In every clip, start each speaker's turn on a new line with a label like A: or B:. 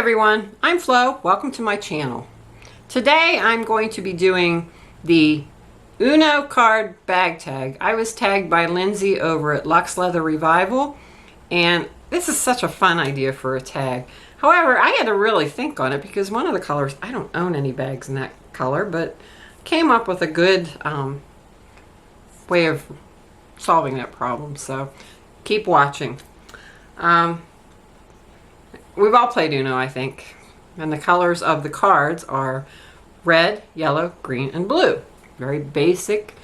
A: everyone, I'm Flo. Welcome to my channel. Today I'm going to be doing the Uno card bag tag. I was tagged by Lindsey over at Luxe Leather Revival, and this is such a fun idea for a tag. However, I had to really think on it because one of the colors, I don't own any bags in that color, but came up with a good way of solving that problem. So keep watching. We've all played Uno, I think, and the colors of the cards are red, yellow, green, and blue. Very basic.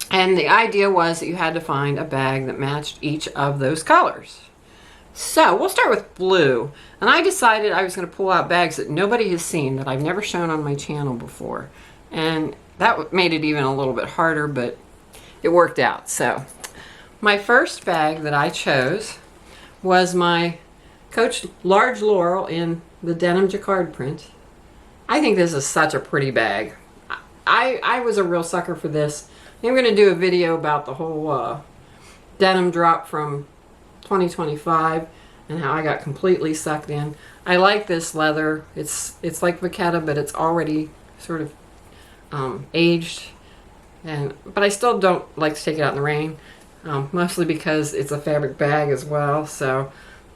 A: And the idea was that you had to find a bag that matched each of those colors. So we'll start with blue. And I decided I was going to pull out bags that nobody has seen, that I've never shown on my channel before. And that made it even a little bit harder, but it worked out. So my first bag that I chose was my Coach Large Laurel in the denim jacquard print. I think this is such a pretty bag. I was a real sucker for this. I'm going to do a video about the whole denim drop from 2025 and how I got completely sucked in. I like this leather. It's like vachetta, but it's already sort of aged. But I still don't like to take it out in the rain, mostly because it's a fabric bag as well.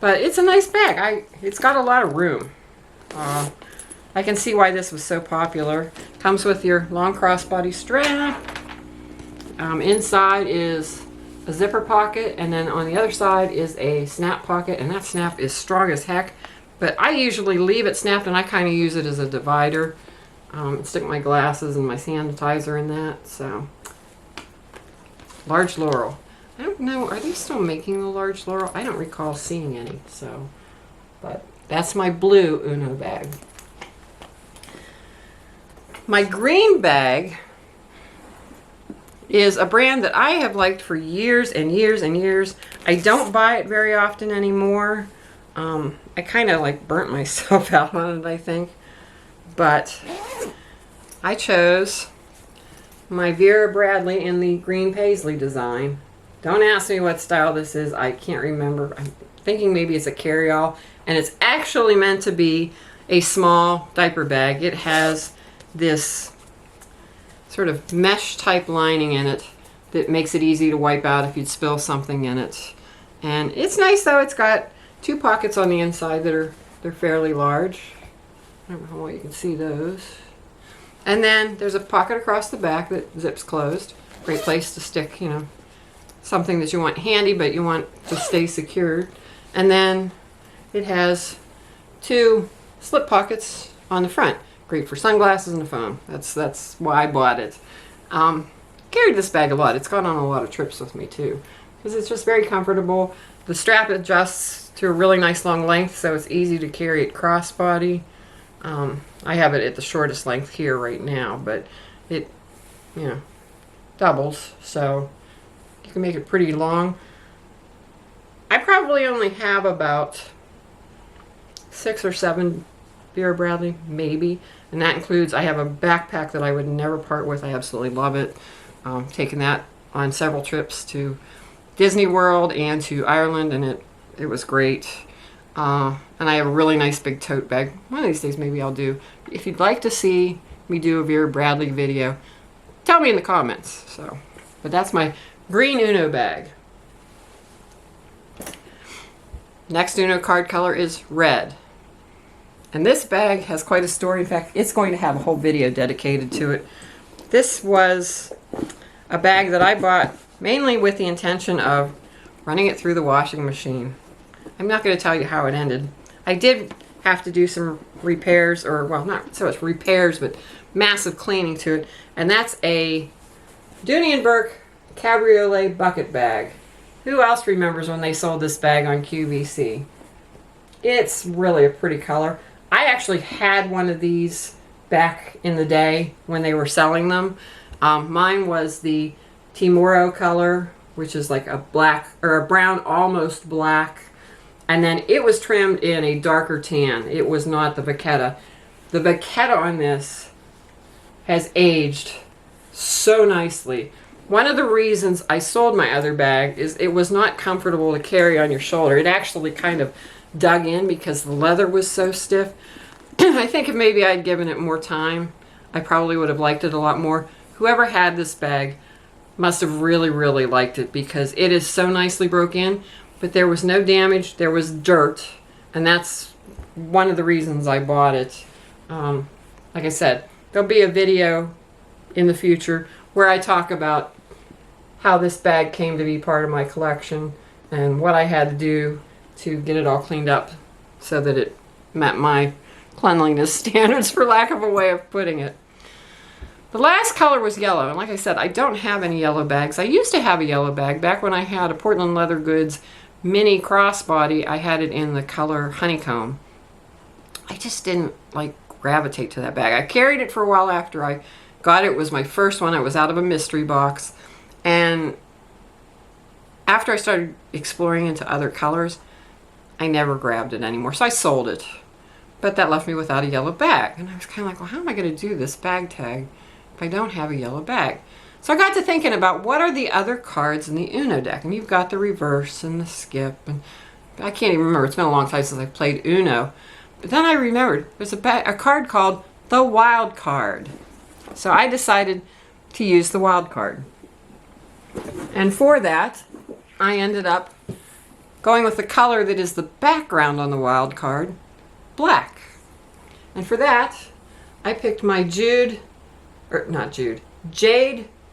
A: But it's a nice bag. It's got a lot of room. I can see why this was so popular. Comes with your long crossbody strap. Inside is a zipper pocket, and then on the other side is a snap pocket, and that snap is strong as heck. But I usually leave it snapped, and I kind of use it as a divider. Stick my glasses and my sanitizer in that. So, Large Laurel. I don't know, are they still making the Large Laurel? I don't recall seeing any, so. But that's my blue Uno bag. My green bag is a brand that I have liked for years and years and years. I don't buy it very often anymore. I kind of like burnt myself out on it, I think. But I chose my Vera Bradley in the green paisley design. Don't ask me what style this is. I can't remember. I'm thinking maybe it's a carry-all. And it's actually meant to be a small diaper bag. It has this sort of mesh type lining in it that makes it easy to wipe out if you'd spill something in it. And it's nice though. It's got two pockets on the inside they're fairly large. I don't know how well you can see those. And then there's a pocket across the back that zips closed. Great place to stick, you know, something that you want handy but you want to stay secured. And then it has two slip pockets on the front. Great for sunglasses and a phone. That's why I bought it. Carried this bag a lot. It's gone on a lot of trips with me too, because it's just very comfortable. The strap adjusts to a really nice long length, so it's easy to carry it crossbody. I have it at the shortest length here right now, but it, you know, doubles, so you can make it pretty long. I probably only have about 6 or 7 Vera Bradley, maybe, and that includes, I have a backpack that I would never part with. I absolutely love it. Taken that on several trips to Disney World and to Ireland, and it was great. And I have a really nice big tote bag. One of these days maybe I'll do. If you'd like to see me do a Vera Bradley video, tell me in the comments. But that's my green Uno bag. Next Uno card color is red. And this bag has quite a story. In fact, it's going to have a whole video dedicated to it. This was a bag that I bought mainly with the intention of running it through the washing machine. I'm not going to tell you how it ended. I did have to do some repairs, or well, not so much repairs, but massive cleaning to it. And that's a Dooney & Bourke Cabriolet bucket bag. Who else remembers when they sold this bag on QVC? It's really a pretty color. I actually had one of these back in the day when they were selling them. Mine was the Timuro color, which is like a black or a brown, almost black. And then it was trimmed in a darker tan. It was not the vachetta. The vachetta on this has aged so nicely. One of the reasons I sold my other bag is it was not comfortable to carry on your shoulder. It actually kind of dug in because the leather was so stiff. I think if maybe I'd given it more time, I probably would have liked it a lot more. Whoever had this bag must have really, really liked it because it is so nicely broke in, but there was no damage. There was dirt, and that's one of the reasons I bought it. Like I said, there'll be a video in the future where I talk about how this bag came to be part of my collection and what I had to do to get it all cleaned up so that it met my cleanliness standards, for lack of a way of putting it. The last color was yellow, and like I said, I don't have any yellow bags. I used to have a yellow bag back when I had a Portland Leather Goods mini crossbody. I had it in the color honeycomb. I just didn't like gravitate to that bag. I carried it for a while after I got it. It was my first one. I was out of a mystery box, and after I started exploring into other colors, I never grabbed it anymore, so I sold it. But that left me without a yellow bag, and I was kind of like, well, how am I going to do this bag tag if I don't have a yellow bag? So I got to thinking about what are the other cards in the Uno deck, and you've got the reverse and the skip, and I can't even remember. It's been a long time since I played Uno. But then I remembered there's a card called the Wild Card. So I decided to use the Wild Card. And for that, I ended up going with the color that is the background on the Wild Card, black. And for that, I picked my Jade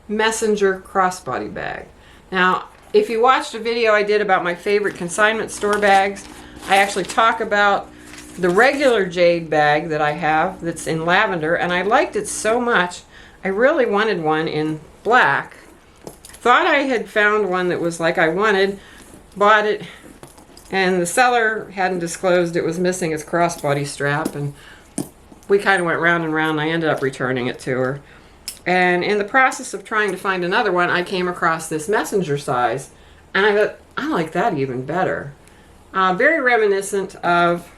A: Messenger crossbody bag. Now, if you watched a video I did about my favorite consignment store bags, I actually talk about the regular Jade bag that I have that's in lavender, and I liked it so much, I really wanted one in black. Thought I had found one that was like I wanted, bought it, and the seller hadn't disclosed it was missing its crossbody strap, and we kind of went round and round. I ended up returning it to her. And in the process of trying to find another one, I came across this messenger size, and I thought, I like that even better. Very reminiscent of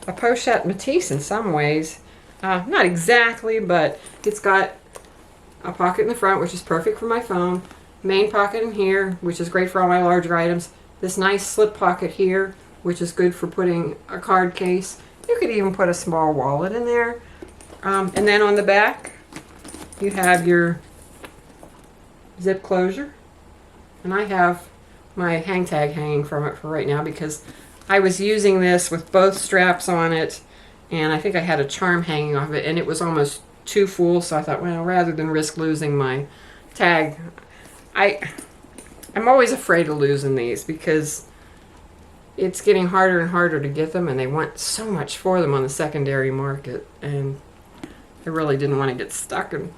A: a Pochette Matisse in some ways. Not exactly, but it's got a pocket in the front, which is perfect for my phone. Main pocket in here, which is great for all my larger items. This nice slip pocket here, which is good for putting a card case. You could even put a small wallet in there. And then on the back, you have your zip closure. And I have my hang tag hanging from it for right now because I was using this with both straps on it, and I think I had a charm hanging off it, and it was almost too full, so I thought, well, rather than risk losing my tag, I'm always afraid of losing these because it's getting harder and harder to get them, and they want so much for them on the secondary market, and I really didn't want to get stuck and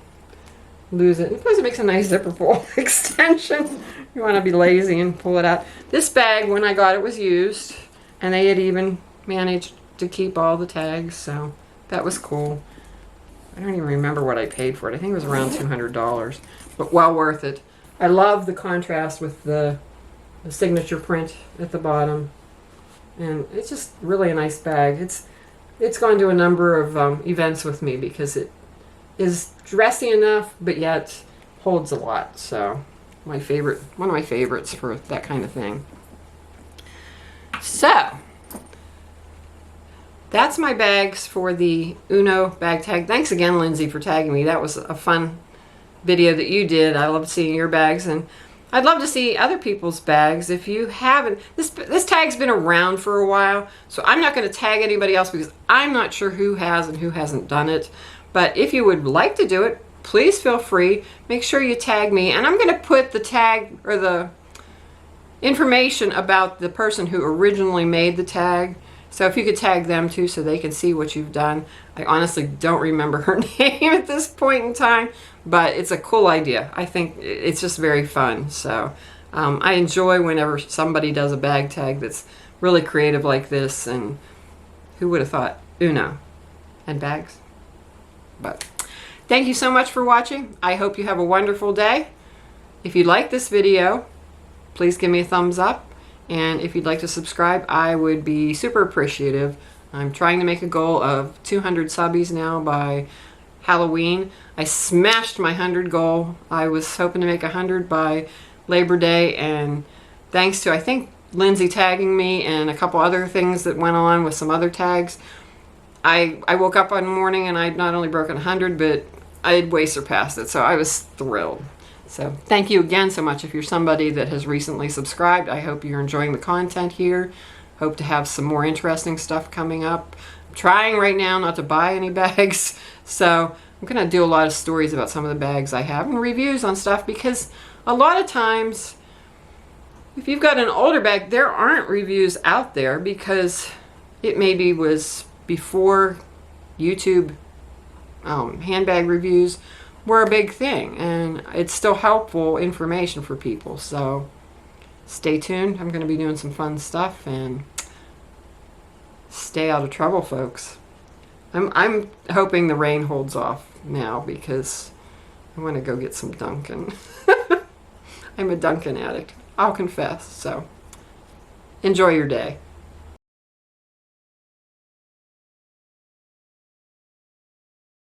A: lose it. And plus it makes a nice zipper pull extension. You want to be lazy and pull it out. This bag, when I got it, was used, and they had even managed to keep all the tags, so that was cool. I don't even remember what I paid for it. I think it was around $200, but well worth it. I love the contrast with the signature print at the bottom, and it's just really a nice bag. It's gone to a number of events with me because it is dressy enough, but yet holds a lot. So one of my favorites for that kind of thing. So that's my bags for the Uno bag tag. Thanks again, Lindsay, for tagging me. That was a fun video that you did. I love seeing your bags, and I'd love to see other people's bags. If you haven't, this tag's been around for a while, so I'm not going to tag anybody else because I'm not sure who has and who hasn't done it. But if you would like to do it, please feel free. Make sure you tag me, and I'm going to put the tag or the information about the person who originally made the tag. So if you could tag them too so they can see what you've done. I honestly don't remember her name at this point in time, but it's a cool idea. I think it's just very fun. So I enjoy whenever somebody does a bag tag that's really creative like this, and who would have thought Uno and bags. But thank you so much for watching. I hope you have a wonderful day. If you like this video, please give me a thumbs up. And if you'd like to subscribe, I would be super appreciative. I'm trying to make a goal of 200 subbies now by Halloween. I smashed my 100 goal. I was hoping to make 100 by Labor Day, and thanks to, I think, Lindsey tagging me and a couple other things that went on with some other tags, I woke up one morning and I'd not only broken 100, but I'd way surpassed it. So I was thrilled. So thank you again so much. If you're somebody that has recently subscribed, I hope you're enjoying the content here. Hope to have some more interesting stuff coming up. I'm trying right now not to buy any bags. So I'm going to do a lot of stories about some of the bags I have and reviews on stuff, because a lot of times if you've got an older bag, there aren't reviews out there because it maybe was before YouTube handbag reviews were a big thing, and it's still helpful information for people. So stay tuned. I'm going to be doing some fun stuff, and stay out of trouble, folks. I'm hoping the rain holds off now because I want to go get some Dunkin'. I'm a Dunkin' addict, I'll confess. So enjoy your day.